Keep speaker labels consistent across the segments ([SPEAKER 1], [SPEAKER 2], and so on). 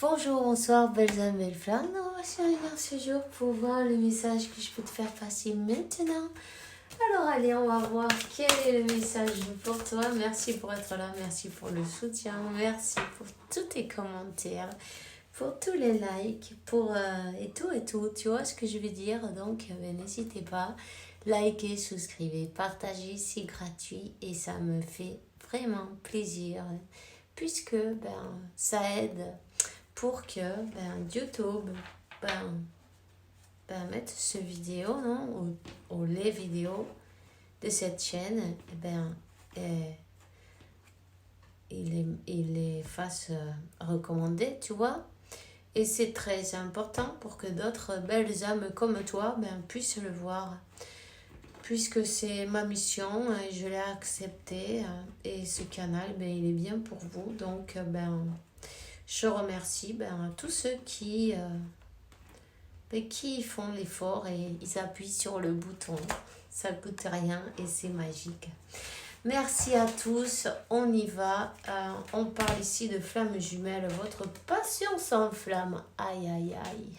[SPEAKER 1] Bonjour, bonsoir, belles âmes, belles flammes. Nous voici arrivés ce jour pour voir le message que je peux te faire passer maintenant. Alors allez, on va voir quel est le message pour toi. Merci pour être là, merci pour le soutien, merci pour tous tes commentaires, pour tous les likes, pour et tout. Tu vois ce que je veux dire? Donc n'hésitez pas, likez, souscrivez, partagez, c'est gratuit et ça me fait vraiment plaisir puisque ça aide pour que YouTube mette ce vidéo ou les vidéos de cette chaîne il les fasse recommander, tu vois. Et c'est très important pour que d'autres belles âmes comme toi puissent le voir, puisque c'est ma mission et je l'ai accepté, et ce canal il est bien pour vous. Donc je remercie tous ceux qui font l'effort et ils appuient sur le bouton. Ça ne coûte rien et c'est magique. Merci à tous. On y va. On parle ici de flamme jumelle. Votre passion s'enflamme. Aïe, aïe, aïe.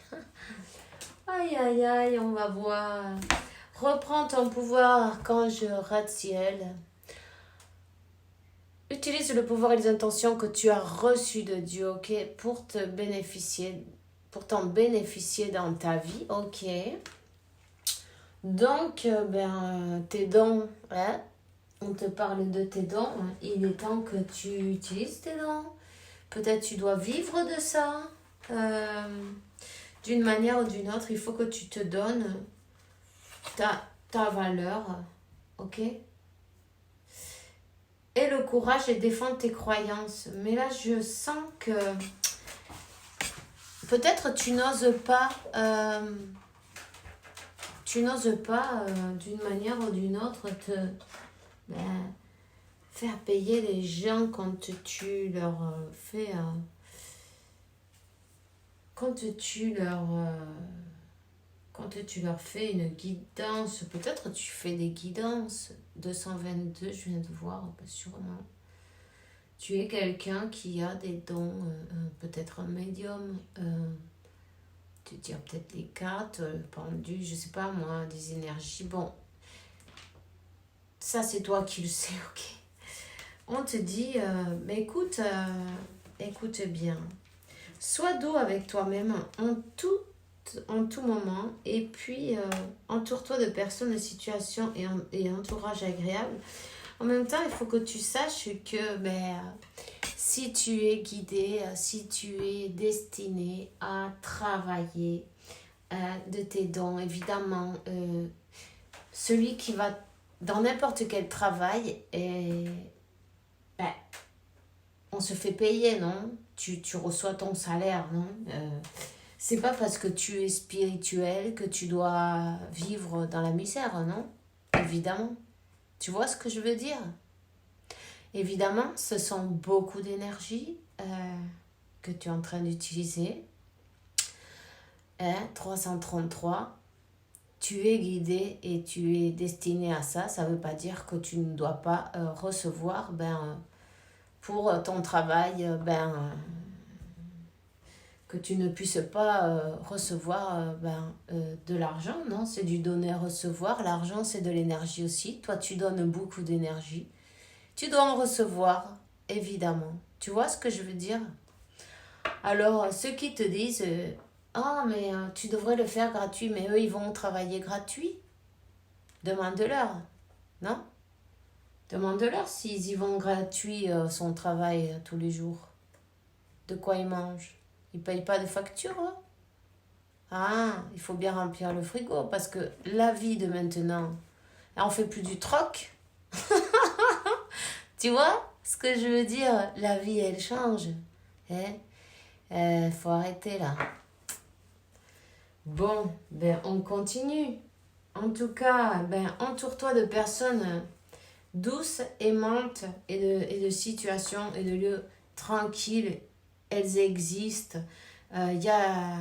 [SPEAKER 1] Aïe, aïe, aïe. On va voir. Reprends ton pouvoir, archange Ratziel. Utilise le pouvoir et les intentions que tu as reçues de Dieu, ok, pour t'en bénéficier dans ta vie, ok. Donc, tes dons, hein, on te parle de tes dons, hein. Il est temps que tu utilises tes dons. Peut-être tu dois vivre de ça, d'une manière ou d'une autre. Il faut que tu te donnes ta valeur, ok. Et le courage et défendre tes croyances. Mais là, je sens que peut-être tu n'oses pas, d'une manière ou d'une autre faire payer les gens quand tu leur fais, quand tu leur fais une guidance. Peut-être tu fais des guidances. 222, je viens de voir, sûrement. Tu es quelqu'un qui a des dons, peut-être un médium, tu tires peut-être les cartes, le pendu, je sais pas moi, des énergies. Bon, ça c'est toi qui le sais, ok. On te dit, mais écoute bien. Sois doux avec toi-même en tout moment, et puis entoure-toi de personnes, de situations et entourage agréable. En même temps, il faut que tu saches que si tu es guidé, si tu es destiné à travailler de tes dons, évidemment, celui qui va dans n'importe quel travail, on se fait payer, non? Tu reçois ton salaire, non? C'est pas parce que tu es spirituel que tu dois vivre dans la misère, non? Évidemment. Tu vois ce que je veux dire? Évidemment, ce sont beaucoup d'énergie que tu es en train d'utiliser. 333, tu es guidé et tu es destiné à ça. Ça ne veut pas dire que tu ne dois pas recevoir pour ton travail, que tu ne puisses pas recevoir de l'argent. Non, c'est du donner-recevoir. L'argent, c'est de l'énergie aussi. Toi, tu donnes beaucoup d'énergie. Tu dois en recevoir, évidemment. Tu vois ce que je veux dire? Alors, ceux qui te disent mais tu devrais le faire gratuit, mais eux, ils vont travailler gratuit. Demande-leur, non? Demande-leur s'ils y vont gratuit son travail tous les jours. De quoi ils mangent? Ils ne payent pas de facture, hein? Ah, il faut bien remplir le frigo, parce que la vie de maintenant, là, on ne fait plus du troc. Tu vois ce que je veux dire? La vie, elle change. Faut arrêter là. Bon, on continue. En tout cas, entoure-toi de personnes douces, aimantes et de situations et de lieux tranquilles. Elles existent. Y a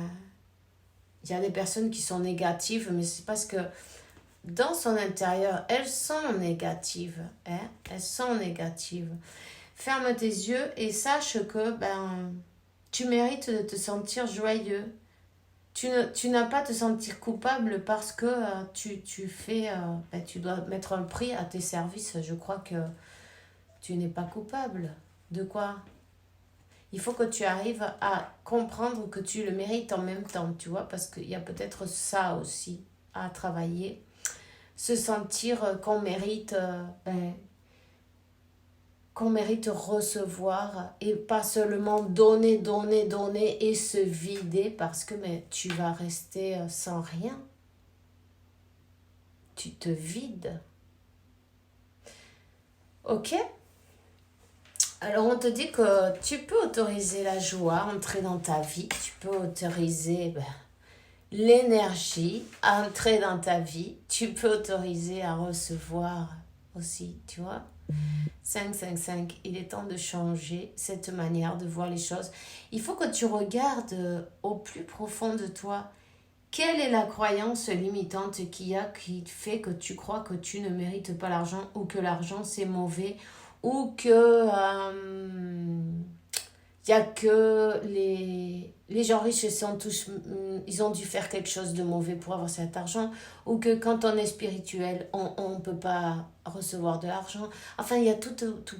[SPEAKER 1] des personnes qui sont négatives, mais c'est parce que dans son intérieur, elles sont négatives. Elles sont négatives. Ferme tes yeux et sache que Tu mérites de te sentir joyeux. Tu n'as pas à te sentir coupable parce que tu fais... tu dois mettre un prix à tes services. Je crois que tu n'es pas coupable. De quoi? Il faut que tu arrives à comprendre que tu le mérites en même temps, tu vois, parce qu'il y a peut-être ça aussi à travailler. Se sentir qu'on mérite recevoir et pas seulement donner, donner, donner et se vider parce que mais, tu vas rester sans rien. Tu te vides. Ok? Alors on te dit que tu peux autoriser la joie à entrer dans ta vie. Tu peux autoriser l'énergie à entrer dans ta vie. Tu peux autoriser à recevoir aussi, tu vois. 5, il est temps de changer cette manière de voir les choses. Il faut que tu regardes au plus profond de toi. Quelle est la croyance limitante qu'il y a qui fait que tu crois que tu ne mérites pas l'argent ou que l'argent c'est mauvais ou que il n'y a que les gens riches sont tous, ils ont dû faire quelque chose de mauvais pour avoir cet argent, ou que quand on est spirituel, on ne peut pas recevoir de l'argent. Enfin, il y a tout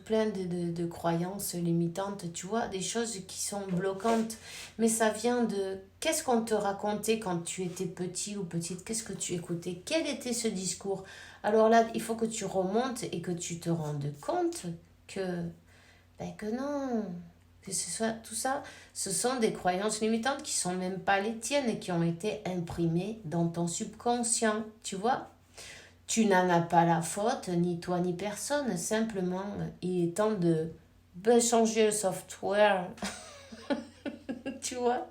[SPEAKER 1] plein de croyances limitantes, tu vois, des choses qui sont bloquantes. Mais ça vient de qu'est-ce qu'on te racontait quand tu étais petit ou petite, qu'est-ce que tu écoutais, quel était ce discours. Alors là, il faut que tu remontes et que tu te rendes compte que non, que ce soit tout ça, ce sont des croyances limitantes qui sont même pas les tiennes et qui ont été imprimées dans ton subconscient, tu vois. Tu n'en as pas la faute, ni toi ni personne, simplement il est temps de changer le software, tu vois.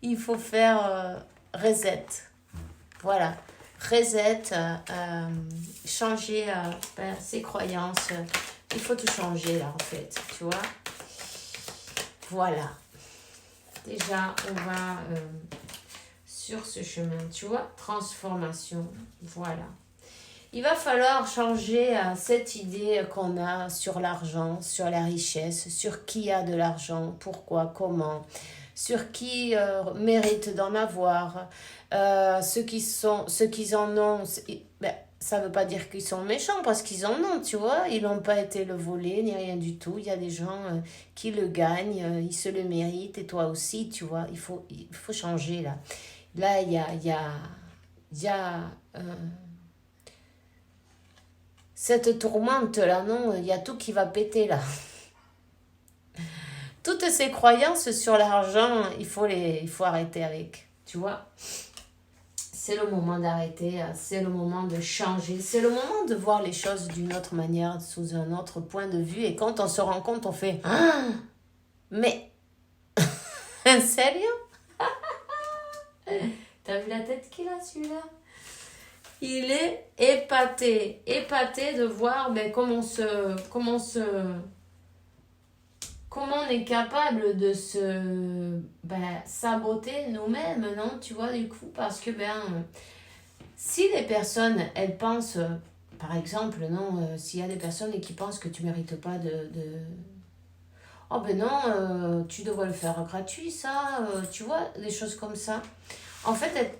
[SPEAKER 1] Il faut faire reset, voilà, reset, changer ses croyances, il faut tout changer là en fait, tu vois. Voilà. Déjà, on va sur ce chemin, tu vois, transformation. Voilà. Il va falloir changer cette idée qu'on a sur l'argent, sur la richesse, sur qui a de l'argent, pourquoi, comment, sur qui mérite d'en avoir, ceux qui en ont. Ça ne veut pas dire qu'ils sont méchants parce qu'ils en ont, tu vois. Ils n'ont pas été le voler ni rien du tout. Il y a des gens qui le gagnent, ils se le méritent et toi aussi, tu vois. Il faut changer là. Là, il y a cette tourmente là, non, il y a tout qui va péter là. Toutes ces croyances sur l'argent, il faut arrêter avec, tu vois. C'est le moment d'arrêter, c'est le moment de changer, c'est le moment de voir les choses d'une autre manière, sous un autre point de vue. Et quand on se rend compte, on fait « Ah, mais, sérieux? T'as vu la tête qu'il a celui-là? Il est épaté de voir comment on est capable de se saboter nous-mêmes, non? Tu vois, du coup, parce que, si les personnes, elles pensent, par exemple, non, s'il y a des personnes qui pensent que tu ne mérites pas oh ben non, tu devrais le faire gratuit, ça, tu vois, des choses comme ça. En fait,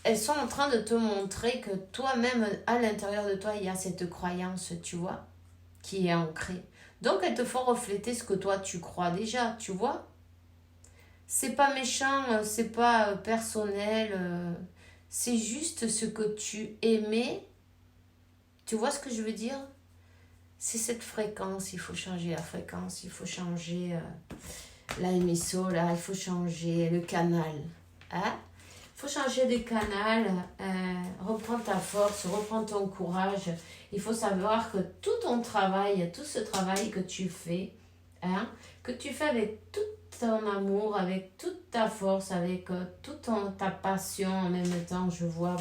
[SPEAKER 1] elles sont en train de te montrer que toi-même, à l'intérieur de toi, il y a cette croyance, tu vois, qui est ancrée. Donc, elles te font refléter ce que toi, tu crois déjà, tu vois. C'est pas méchant, c'est pas personnel, c'est juste ce que tu aimais. Tu vois ce que je veux dire? C'est cette fréquence, il faut changer la fréquence, il faut changer la émission, là, il faut changer le canal. Hein? Il faut changer de canal, reprends ta force, reprends ton courage. Il faut savoir que tout ton travail, tout ce travail que tu fais, que tu fais avec tout ton amour, avec toute ta force, avec toute ta passion en même temps, je vois,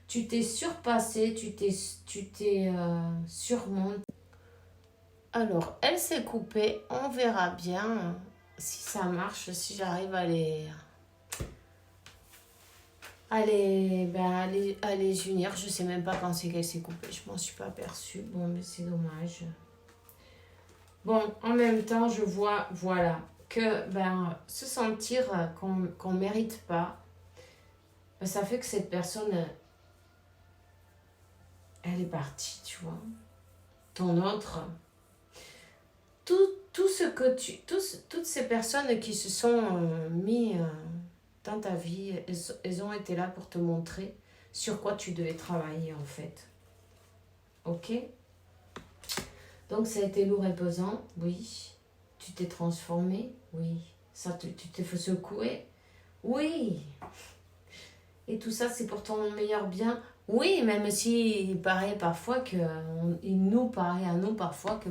[SPEAKER 1] tu t'es surpassé, tu t'es surmonté. Alors, elle s'est coupée, on verra bien si ça marche, si j'arrive à les unir. Je sais même pas quand c'est qu'elle s'est coupée, je m'en suis pas aperçue. Bon, mais c'est dommage. Bon, en même temps, je vois, voilà, que se sentir qu'on ne mérite pas, ça fait que cette personne, elle est partie, tu vois. Ton autre, tout ce que toutes ces personnes qui se sont mis dans ta vie, elles ont été là pour te montrer sur quoi tu devais travailler en fait. Ok? Donc ça a été lourd et pesant, oui. Tu t'es transformé, oui. Tu t'es fait secouer, oui. Et tout ça, c'est pour ton meilleur bien, oui. Même s'il paraît parfois que, il nous paraît à nous parfois que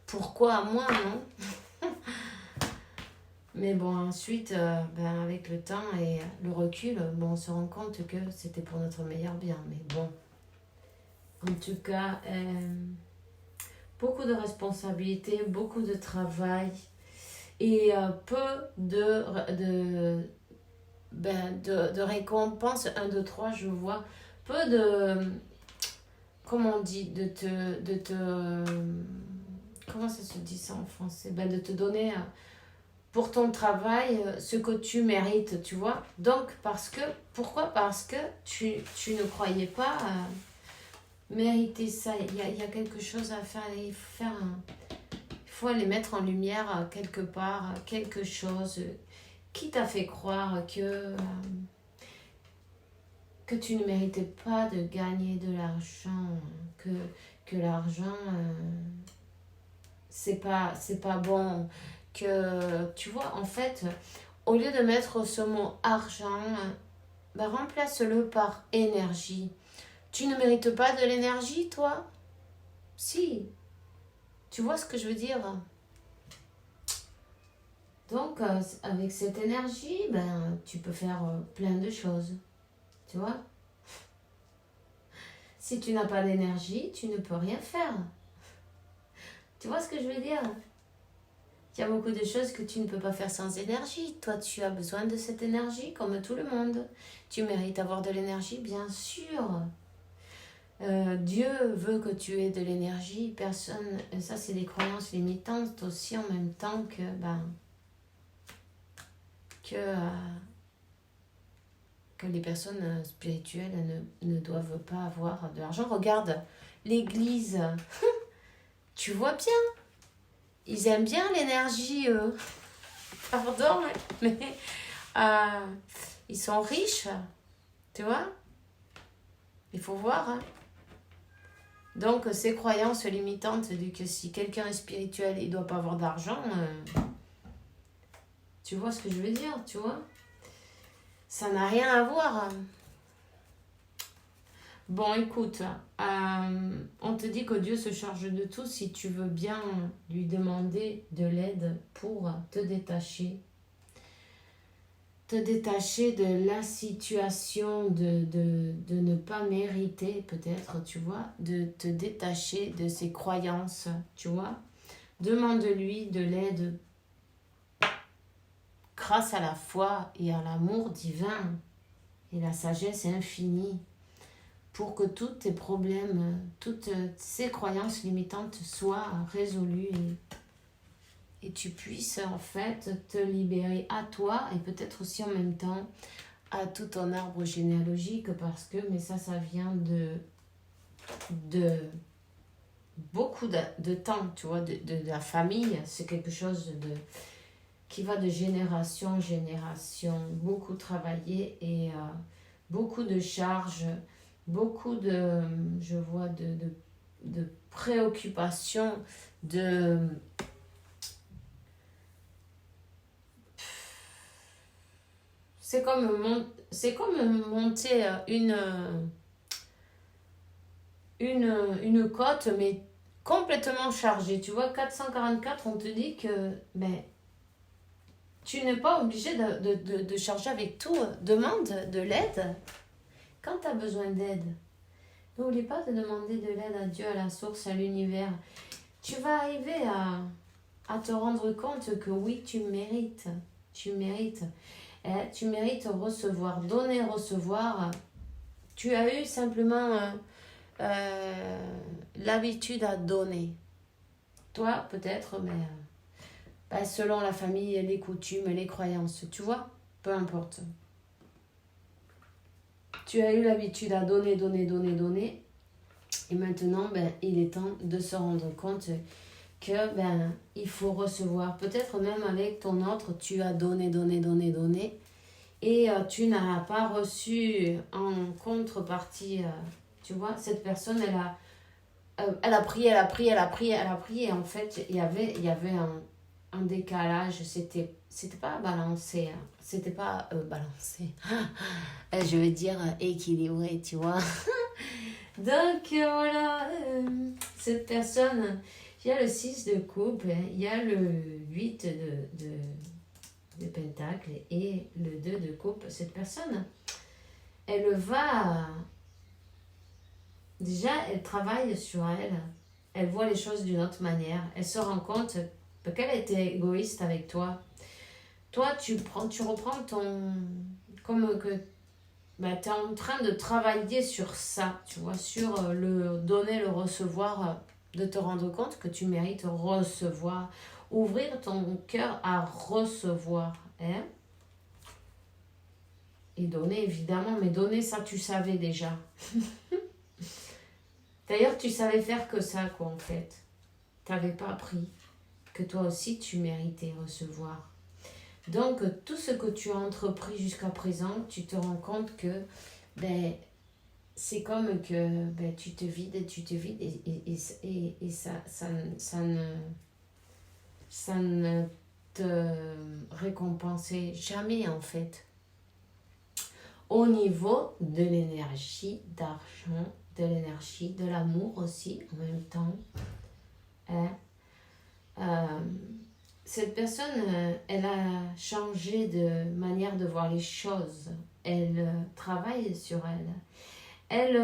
[SPEAKER 1] pourquoi à moi, non? Mais bon, ensuite, avec le temps et le recul, on se rend compte que c'était pour notre meilleur bien. Mais bon, en tout cas, beaucoup de responsabilités, beaucoup de travail et peu de récompenses. 1, 2, 3, je vois. Peu de... Comment on dit? Comment ça se dit ça en français? De te donner pour ton travail ce que tu mérites, tu vois. Donc, pourquoi? Parce que tu ne croyais pas mériter ça. Il y a quelque chose à faire. Il faut aller mettre en lumière quelque part quelque chose qui t'a fait croire que tu ne méritais pas de gagner de l'argent, que l'argent c'est pas bon, que tu vois en fait au lieu de mettre ce mot argent, remplace-le par énergie. Tu ne mérites pas de l'énergie, toi? Si. Tu vois ce que je veux dire? Donc, avec cette énergie, tu peux faire plein de choses. Tu vois? Si tu n'as pas d'énergie, tu ne peux rien faire. Tu vois ce que je veux dire? Il y a beaucoup de choses que tu ne peux pas faire sans énergie. Toi, tu as besoin de cette énergie comme tout le monde. Tu mérites d'avoir de l'énergie, bien sûr. Dieu veut que tu aies de l'énergie. Personne, ça c'est des croyances limitantes aussi en même temps que les personnes spirituelles ne doivent pas avoir de l'argent. Regarde, l'église, tu vois bien, ils aiment bien l'énergie, eux. Pardon, mais ils sont riches, tu vois. Il faut voir, hein. Donc, ces croyances limitantes du que si quelqu'un est spirituel, il ne doit pas avoir d'argent, tu vois ce que je veux dire, tu vois? Ça n'a rien à voir. Bon, écoute, on te dit que Dieu se charge de tout si tu veux bien lui demander de l'aide pour te détacher. Te détacher de la situation de ne pas mériter, peut-être, tu vois, de te détacher de ses croyances, tu vois. Demande-lui de l'aide grâce à la foi et à l'amour divin et la sagesse infinie pour que tous tes problèmes, toutes ces croyances limitantes soient résolues et tu puisses en fait te libérer à toi et peut-être aussi en même temps à tout ton arbre généalogique parce que, mais ça vient de beaucoup de temps, tu vois, de la famille. C'est quelque chose qui va de génération en génération, beaucoup travailler et beaucoup de charges, beaucoup je vois, de préoccupations, c'est comme monter une côte, mais complètement chargée. Tu vois, 444, on te dit que tu n'es pas obligé de charger avec tout. Demande de l'aide quand tu as besoin d'aide. N'oublie pas de demander de l'aide à Dieu, à la source, à l'univers. Tu vas arriver à te rendre compte que oui, tu mérites. Tu mérites. Tu mérites recevoir, donner, recevoir. Tu as eu simplement l'habitude à donner. Toi, peut-être, mais bah, selon la famille, les coutumes, les croyances, tu vois, peu importe. Tu as eu l'habitude à donner, donner, donner, donner. Et maintenant, ben, il est temps de se rendre compte que il faut recevoir. Peut-être même avec ton autre, tu as donné, donné, donné, donné. Et tu n'as pas reçu en contrepartie, tu vois, cette personne, elle a pris, elle a pris, elle a pris, elle a pris. Et en fait, il y avait un décalage. C'était pas balancé. C'était pas balancé. Je veux dire équilibré, tu vois. Donc voilà, cette personne, il y a le 6 de coupe, il y a le 8 de pentacle et le 2 de coupe. Cette personne, elle va, déjà, elle travaille sur elle, elle voit les choses d'une autre manière, elle se rend compte qu'elle était égoïste avec toi. Toi, tu reprends ton, comme que tu es en train de travailler sur ça, tu vois, sur le donner, le recevoir, de te rendre compte que tu mérites recevoir, ouvrir ton cœur à recevoir, hein? Et donner, évidemment, mais donner, ça, tu savais déjà. D'ailleurs, tu savais faire que ça, quoi, en fait. Tu n'avais pas appris que toi aussi, tu méritais recevoir. Donc, tout ce que tu as entrepris jusqu'à présent, tu te rends compte que, c'est comme que tu te vides et ça ne te récompensait jamais, en fait. Au niveau de l'énergie, d'argent, de l'énergie, de l'amour aussi, en même temps. Hein? Cette personne, elle a changé de manière de voir les choses. Elle travaille sur elle. Elle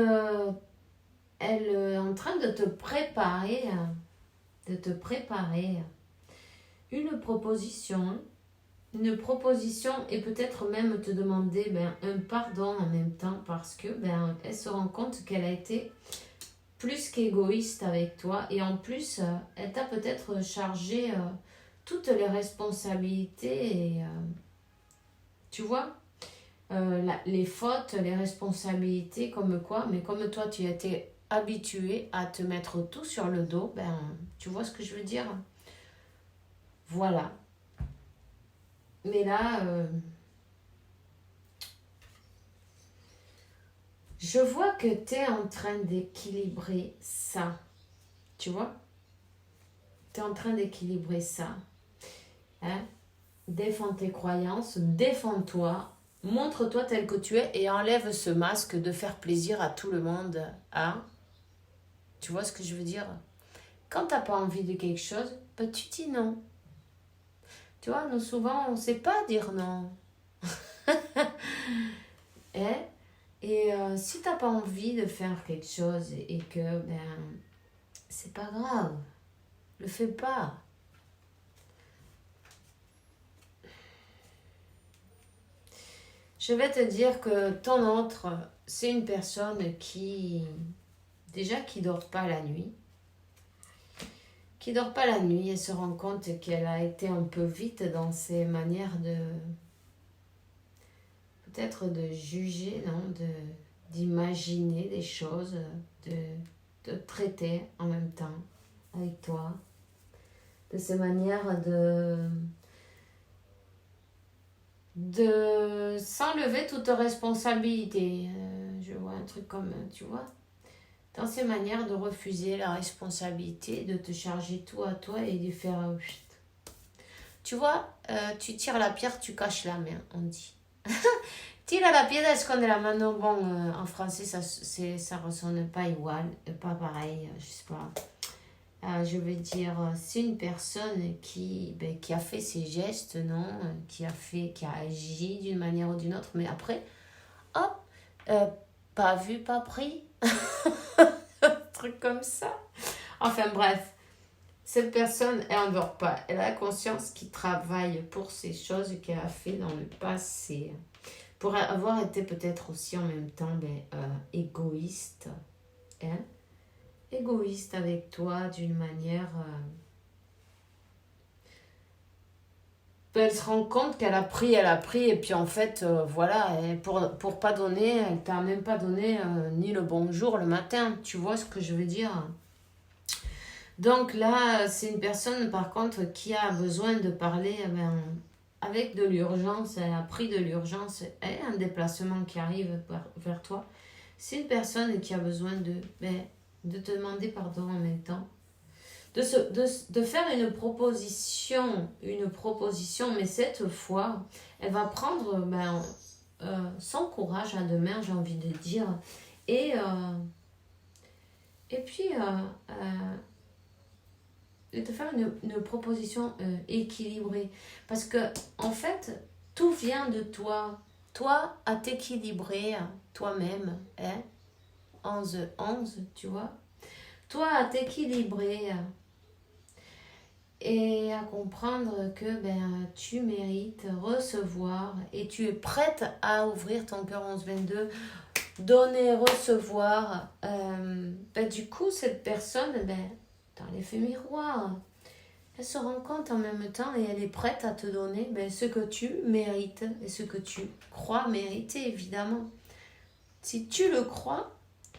[SPEAKER 1] est en train de te préparer une proposition. Une proposition et peut-être même te demander un pardon en même temps parce que elle se rend compte qu'elle a été plus qu'égoïste avec toi et en plus elle t'a peut-être chargé toutes les responsabilités et tu vois les fautes, les responsabilités comme quoi, mais comme toi tu étais habitué à te mettre tout sur le dos, tu vois ce que je veux dire? Voilà. Mais là, je vois que tu es en train d'équilibrer ça. Tu vois? Tu es en train d'équilibrer ça. Hein? Défends tes croyances, défends-toi, montre-toi tel que tu es et enlève ce masque de faire plaisir à tout le monde. Hein? Tu vois ce que je veux dire? Quand tu n'as pas envie de quelque chose, tu dis non. Tu vois, nous souvent, on ne sait pas dire non. Hein? Et si t'as pas envie de faire quelque chose et que c'est pas grave, le fais pas. Je vais te dire que ton autre, c'est une personne qui dort pas la nuit. Qui dort pas la nuit et se rend compte qu'elle a été un peu vite dans ses manières peut-être de juger, non, d'imaginer des choses, de traiter en même temps avec toi, de ces manières de s'enlever toute responsabilité. Je vois un truc comme, tu vois, dans ces manières de refuser la responsabilité, de te charger tout à toi et de faire... tu vois, tu tires la pierre, tu caches la main, on dit. Tira la piedra, esconde la mano. Bon, en français, ça ressonne pas igual, pas pareil, je sais pas. Je veux dire, c'est une personne qui a fait ses gestes, non, qui a agi d'une manière ou d'une autre, mais après, hop, pas vu, pas pris. Un truc comme ça. Enfin bref, cette personne, elle n'endort pas. Elle a la conscience qu'il travaille pour ces choses qu'elle a fait dans le passé. Pour avoir été peut-être aussi en même temps égoïste. Hein? Égoïste avec toi d'une manière ben, elle se rend compte qu'elle a pris, et puis en fait, voilà, pour pas donner, elle t'a même pas donné ni le bonjour le matin, tu vois ce que je veux dire? Donc là, c'est une personne par contre qui a besoin de parler ben, avec de l'urgence, elle a pris de l'urgence, elle a un déplacement qui arrive vers toi. C'est une personne qui a besoin ben, de te demander pardon en même temps. De faire une proposition, mais cette fois, elle va prendre ben, son courage à deux mains, j'ai envie de dire, et, et puis de te faire une proposition équilibrée. Parce que, en fait, tout vient de toi. Toi, à t'équilibrer toi-même, hein, 11-11, tu vois. Toi, à t'équilibrer et à comprendre que ben, tu mérites recevoir et tu es prête à ouvrir ton cœur 11-22, donner, recevoir. Ben, du coup, cette personne, ben, dans l'effet miroir, elle se rend compte en même temps et elle est prête à te donner ben, ce que tu mérites et ce que tu crois mériter, évidemment. Si tu le crois,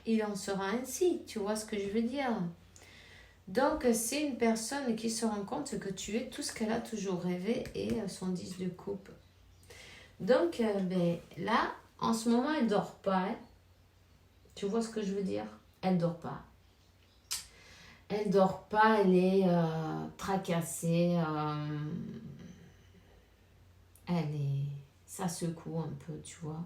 [SPEAKER 1] il en sera ainsi, tu vois ce que je veux dire. Donc, c'est une personne qui se rend compte que tu es tout ce qu'elle a toujours rêvé et son 10 de coupe. Donc, ben, là, en ce moment, elle ne dort pas. Hein. Tu vois ce que je veux dire? Elle ne dort pas. Elle ne dort pas, elle est tracassée. Ça secoue un peu, tu vois.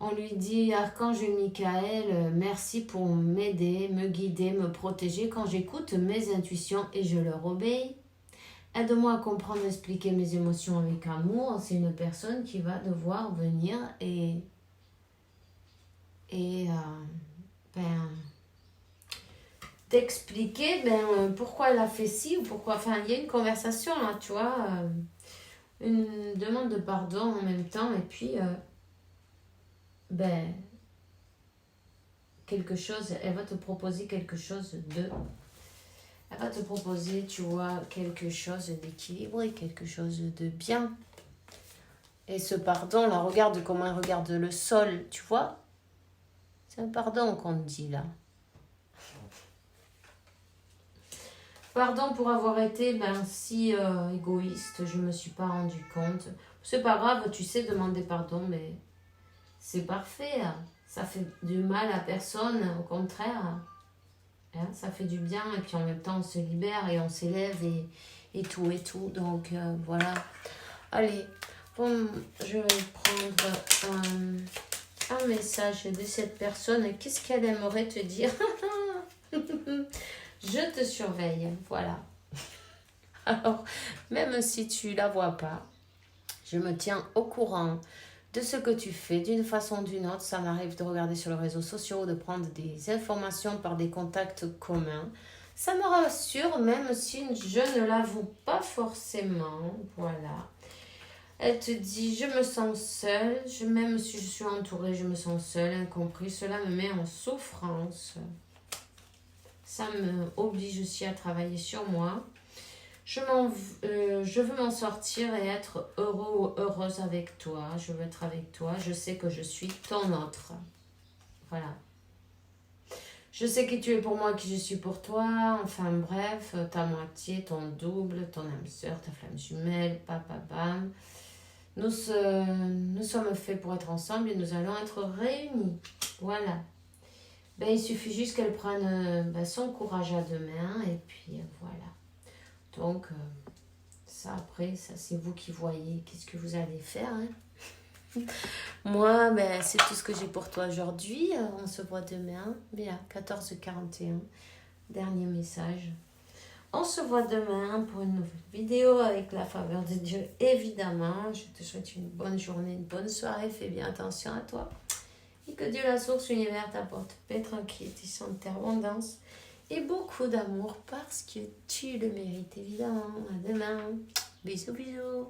[SPEAKER 1] On lui dit, Archange Michael, merci pour m'aider, me guider, me protéger quand j'écoute mes intuitions et je leur obéis. Aide-moi à comprendre, expliquer mes émotions avec amour. C'est une personne qui va devoir venir et ben, t'expliquer ben, pourquoi elle a fait ci ou pourquoi. Enfin, il y a une conversation là, tu vois, une demande de pardon en même temps et puis ben quelque chose, elle va te proposer quelque chose elle va te proposer, tu vois, quelque chose d'équilibré, quelque chose de bien. Et ce pardon, là, regarde comment elle regarde le sol, tu vois. C'est un pardon qu'on te dit, là. Pardon pour avoir été ben, si égoïste, je ne me suis pas rendu compte. C'est pas grave, tu sais demander pardon, mais c'est parfait. Hein. Ça fait du mal à personne, au contraire. Hein, ça fait du bien et puis en même temps on se libère et on s'élève et tout et tout. Donc voilà. Allez, bon, je vais prendre un message de cette personne. Qu'est-ce qu'elle aimerait te dire? Je te surveille, voilà. Alors, même si tu la vois pas, je me tiens au courant de ce que tu fais d'une façon ou d'une autre. Ça m'arrive de regarder sur les réseaux sociaux, de prendre des informations par des contacts communs. Ça me rassure, même si je ne l'avoue pas forcément. Voilà. Elle te dit, je me sens seule, même si je suis entourée, je me sens seule, incompris. Cela me met en souffrance. Ça me oblige aussi à travailler sur moi. Je veux m'en sortir et être heureux ou heureuse avec toi. Je veux être avec toi. Je sais que je suis ton autre. Voilà. Je sais qui tu es pour moi, qui je suis pour toi. Enfin bref, ta moitié, ton double, ton âme sœur, ta flamme jumelle, papa bam. Nous sommes faits pour être ensemble et nous allons être réunis. Voilà. Ben, il suffit juste qu'elle prenne son courage à deux mains et puis voilà. Donc, ça après, ça c'est vous qui voyez qu'est-ce que vous allez faire. Hein. Moi, ben, c'est tout ce que j'ai pour toi aujourd'hui. On se voit demain, bien, 14h41. Dernier message. On se voit demain pour une nouvelle vidéo avec la faveur de Dieu, évidemment. Je te souhaite une bonne journée, une bonne soirée. Fais bien attention à toi. Et que Dieu, la source, l'univers, t'apporte paix, tranquillité, santé, abondance et beaucoup d'amour parce que tu le mérites, évidemment. À demain. Bisous, bisous.